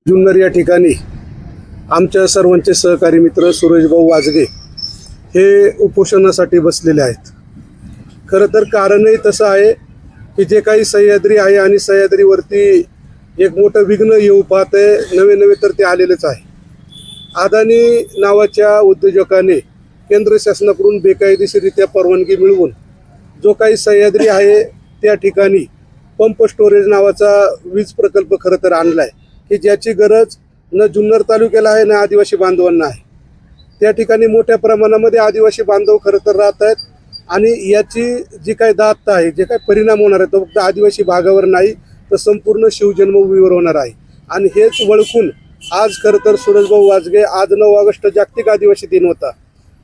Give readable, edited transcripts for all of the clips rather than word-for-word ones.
जुन्नर या ठिकाणी आमच्या सर्वांचे सहकारी मित्र सुरेशभाऊ वाजगे हे उपोषणासाठी बसलेले आहेत। खरं तर कारणही तसं आहे की जे काही सह्याद्री आहे आणि सह्याद्रीवरती एक मोठं विघ्न येऊ पाहते, नवे तर ते आलेलेच आहे। अदानी नावाच्या उद्योजकाने केंद्र शासनाकडून बेकायदेशीररित्या परवानगी मिळवून जो काही सह्याद्री आहे त्या ठिकाणी पंप स्टोरेज नावाचा वीज प्रकल्प खरं तर आणला आहे की ज्याची गरज न जुन्नर तालुक्याला आहे ना आदिवासी बांधवांना आहे। त्या ठिकाणी मोठ्या प्रमाणामध्ये आदिवासी बांधव खरं तर राहत आहेत आणि याची जी काही दात आहे, जे काही परिणाम होणार आहे तो फक्त आदिवासी भागावर नाही तर संपूर्ण शिवजन्मभूमीवर होणार आहे। आणि हेच ओळखून आज खरं तर सुरेशभाऊ वाजगे, आज 9 ऑगस्ट जागतिक आदिवासी दिन होता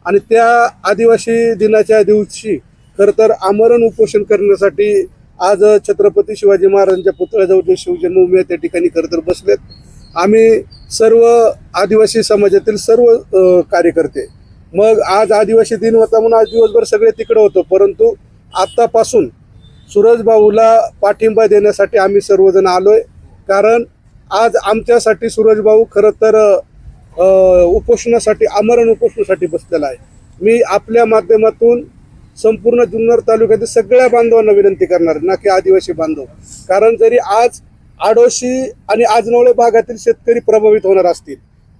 आणि त्या आदिवासी दिनाच्या दिवशी खरं तर आमरण उपोषण करण्यासाठी आज छत्रपती शिवाजी महाराजांच्या पुतळ्याजवळ जे शिवजन्मभूमी आहे त्या ठिकाणी खरं तर बसलेत। आम्ही सर्व आदिवासी समाजातील सर्व कार्यकर्ते, मग आज आदिवासी दिन होता म्हणून आज दिवसभर सगळे तिकडे होतो, परंतु आत्तापासून सुरेशभाऊला पाठिंबा देण्यासाठी आम्ही सर्वजण आलोय। कारण आज आमच्यासाठी सुरेशभाऊ खरं तर उपोषणासाठी, आमरण उपोषणासाठी बसलेला आहे। मी आपल्या माध्यमातून संपूर्ण जुन्नर तालुक्यातील सगळ्या बांधवांना विनंती करणार, ना की आदिवासी बांधव, कारण जरी आज आडोशी आणि आजनवळे भागातील शेतकरी प्रभावित होणार असतील,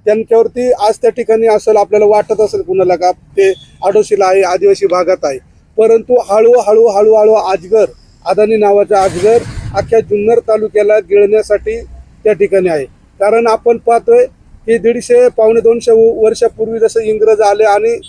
त्यांच्यावरती आज त्या ठिकाणी असेल, आपल्याला वाटत असेल कुणाला का ते आडोशीला आहे, आदिवासी भागात आहे, परंतु हळूहळू अजगर, अदानी नावाचा अजगर अख्ख्या जुन्नर तालुक्याला गिळण्यासाठी त्या ठिकाणी आहे। कारण आपण पाहतोय की 150 पावणे 200 वर्षापूर्वी जसं इंग्रज आले आणि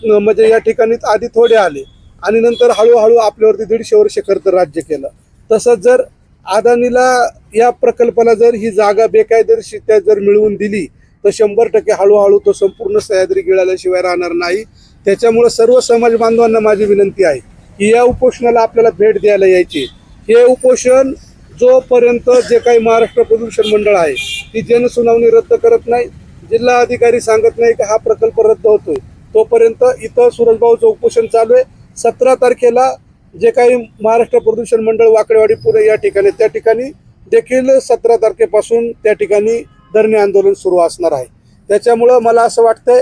म्हणजे या ठिकाणी आधी थोडे आले आणि नंतर हळूहळू आपल्यावरती 150 वर्ष खरं तर राज्य केलं। तसंच जर अदानीला या प्रकल्पाला जर ही जागा बेकायदेशीररित्या जर मिळवून दिली तर 100% हळूहळू तो संपूर्ण सह्याद्री गिळाल्याशिवाय राहणार नाही। त्याच्यामुळे सर्व समाज बांधवांना माझी विनंती आहे की या उपोषणाला आपल्याला भेट द्यायला यायची। हे उपोषण जोपर्यंत जे काही महाराष्ट्र प्रदूषण मंडळ आहे ती जनसुनावणी रद्द करत नाही, जिल्हा अधिकारी सांगत नाही की हा प्रकल्प रद्द होतोय, तोपर्यंत इथं सुरेशभाऊचं उपोषण चालू आहे। 17 तारखेला जे काही महाराष्ट्र प्रदूषण मंडळ वाकडेवाडी पुणे या ठिकाणी, त्या ठिकाणी देखील 17 तारखेपासून त्या ठिकाणी धरणे आंदोलन सुरू असणार आहे। त्याच्यामुळं मला असं वाटतंय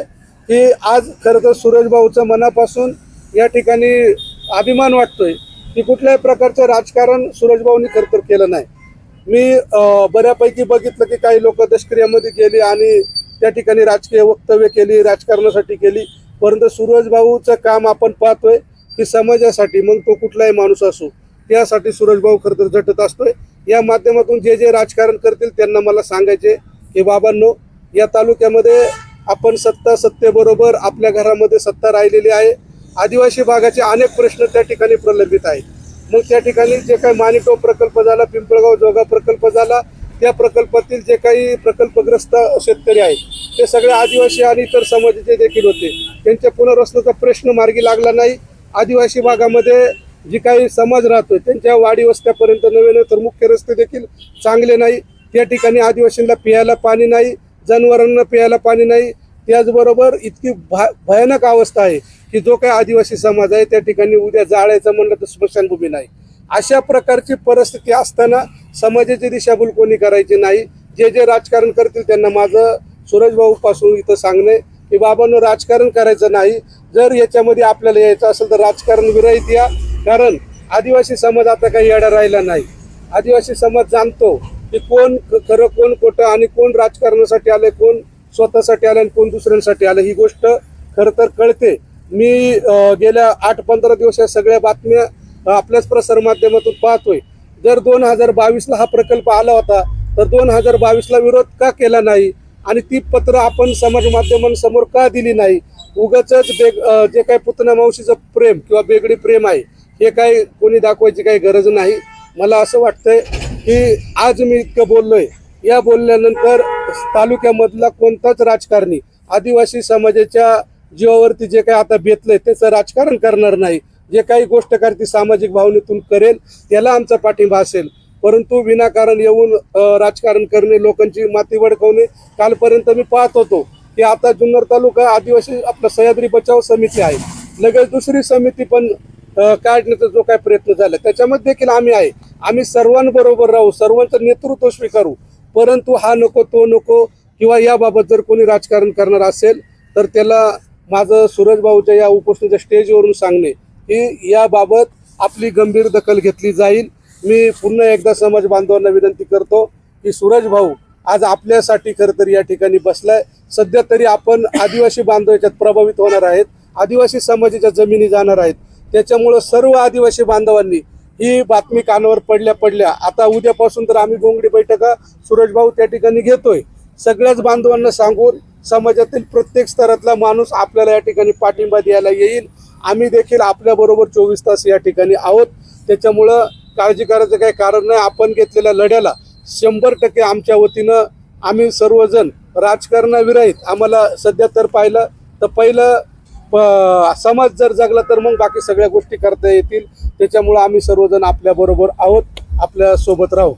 की आज खरं तर सुरेशभाऊचं मनापासून या ठिकाणी अभिमान वाटतोय की कुठल्याही प्रकारचं राजकारण सुरेशभाऊंनी खरं तर केलं नाही। मी बऱ्यापैकी बघितलं की काही लोक दशक्रियामध्ये गेली आणि त्या ठिकाणी राजकीय वक्तव्य केली, राजकारणासाठी केली, परंतु सुरेशभाऊचं काम आपण पाहतोय की समाजासाठी, मग तो कुठलाही माणूस असो, त्यासाठी सुरेशभाऊ खरं तर झटत असतोय। या माध्यमातून जे राजकारण करतील त्यांना मला सांगायचे की बाबांनो, या तालुक्यामध्ये आपण सत्तेबरोबर आपल्या घरामध्ये सत्ता राहिलेली आहे। आदिवासी भागाचे अनेक प्रश्न त्या ठिकाणी प्रलंबित आहेत। मग त्या ठिकाणी जे काही माणिकगाव प्रकल्प झाला, पिंपळगाव जोगा प्रकल्प झाला, त्या प्रकल्पातील जे काही प्रकल्पग्रस्त शेतकरी आहेत ते सगळे आदिवासी आणि इतर समाजाचे देखील होते, त्यांच्या पुनर्वसनाचा प्रश्न मार्गी लागला नाही। आदिवासी भागामध्ये जी काही समाज राहतोय त्यांच्या वाडी वस्त्यापर्यंत नवे तर मुख्य रस्ते देखील चांगले नाही। त्या ठिकाणी आदिवासींना प्यायला पाणी नाही, जनावरांना प्यायला पाणी नाही। त्याचबरोबर इतकी भयानक अवस्था आहे की जो काही आदिवासी समाज आहे त्या ठिकाणी उद्या जाळायचं म्हणलं तर स्मशानभूमी नाही। अशा प्रकारची परिस्थिती असताना समाजाची दिशाभूल कोणी करायची नाही। जे राजकारण करतील त्यांना माझं सुरेशभाऊ पासून इथं सांगणे की बाबांनो, राजकारण करायचं नाही। जर याच्यामध्ये आपल्याला यायचं असेल तर राजकारण विरहित या, कारण आदिवासी समाज आता काही येडा राहिला नाही। आदिवासी समाज जाणतो की कोण खरं कोण खोटं आणि कोण राजकारणासाठी आले, कोण स्वतःसाठी आले आणि कोण दुसऱ्यांसाठी आले, ही गोष्ट खरं तर कळते। मी गेल्या 8-15 दिवस या सगळ्या बातम्या आपल्याच प्रसार माध्यमातून पाहतोय। जर 2022ला हा प्रकल्प आला होता तर 2022ला विरोध का केला नाही आणि ती पत्र आपण समाज माध्यमांसमोर का दिली नाही? उगाचच जे काही पुतना मावशीचं प्रेम किंवा बेगडी प्रेम आहे हे काही कोणी दाखवायची काही गरज नाही। मला असं वाटतंय की आज मी इतकं बोललोय, या बोलल्यानंतर तालुक्यामधला कोणताच राजकारणी आदिवासी समाजाच्या जीवावरती जे काही आता बेतलंय त्याचं राजकारण करणार नाही। जे काही गोष्ट करते सामाजिक भावनेतून करेल त्याला आमचा पाठिंबा असेल, परंतु विनाकारण येऊन राजकारण करणे, लोकांची माती वडकवणे। कालपर्यंत मी पाहत होतो की आता जुन्नर तालुका आदिवासी आपला सह्याद्री बचाव समिती आहे, लगेच दुसरी समिती पण काढण्याचा जो काही प्रयत्न झाला त्याच्यामध्ये देखील आम्ही आहे। आम्ही सर्वांबरोबर राहू, सर्वांचं नेतृत्व स्वीकारू, परंतु हा नको तो नको किंवा याबाबत जर कोणी राजकारण करणार असेल तर त्याला माझं सूरज भाऊच्या या उपस्थितीच्या स्टेजवरून सांगणे की याबाबत आपली गंभीर दखल घेतली जाईल. मी पुन्हा एकदा समाज बांधवांना विनंती करतो की सूरज भाऊ आज आपल्यासाठी खरं तर या ठिकाणी बसलाय. सध्या तरी आपण आदिवासी बांधव याच्यात प्रभावित होणार आहेत, आदिवासी समाजाच्या जमिनी जाणार आहेत. त्याच्यामुळं सर्व आदिवासी बांधवांनी ही बातमी कानावर पडल्या आता उद्यापासून तर आम्ही गोंगडी बैठका सूरज भाऊ त्या ठिकाणी घेतोय. सगळ्याच बांधवांना सांगून समाजातील प्रत्येक स्तरातला माणूस आपल्याला या ठिकाणी पाठिंबा द्यायला येईल. आम्ही देखील आपल्याबरोबर 24 तास या ठिकाणी आहोत. त्याच्यामुळं काळजी करायचं काही कारण नाही. आपण घेतलेल्या लढ्याला 100% आमच्या वतीनं आम्ही सर्वजण राजकारणाविरहित आम्हाला सध्या तर पाहिलं तर पहिलं समाज जर जगला तर मग बाकी सगळ्या गोष्टी करता येतील. त्याच्यामुळं आम्ही सर्वजण आपल्याबरोबर आहोत, आपल्या सोबत राहू.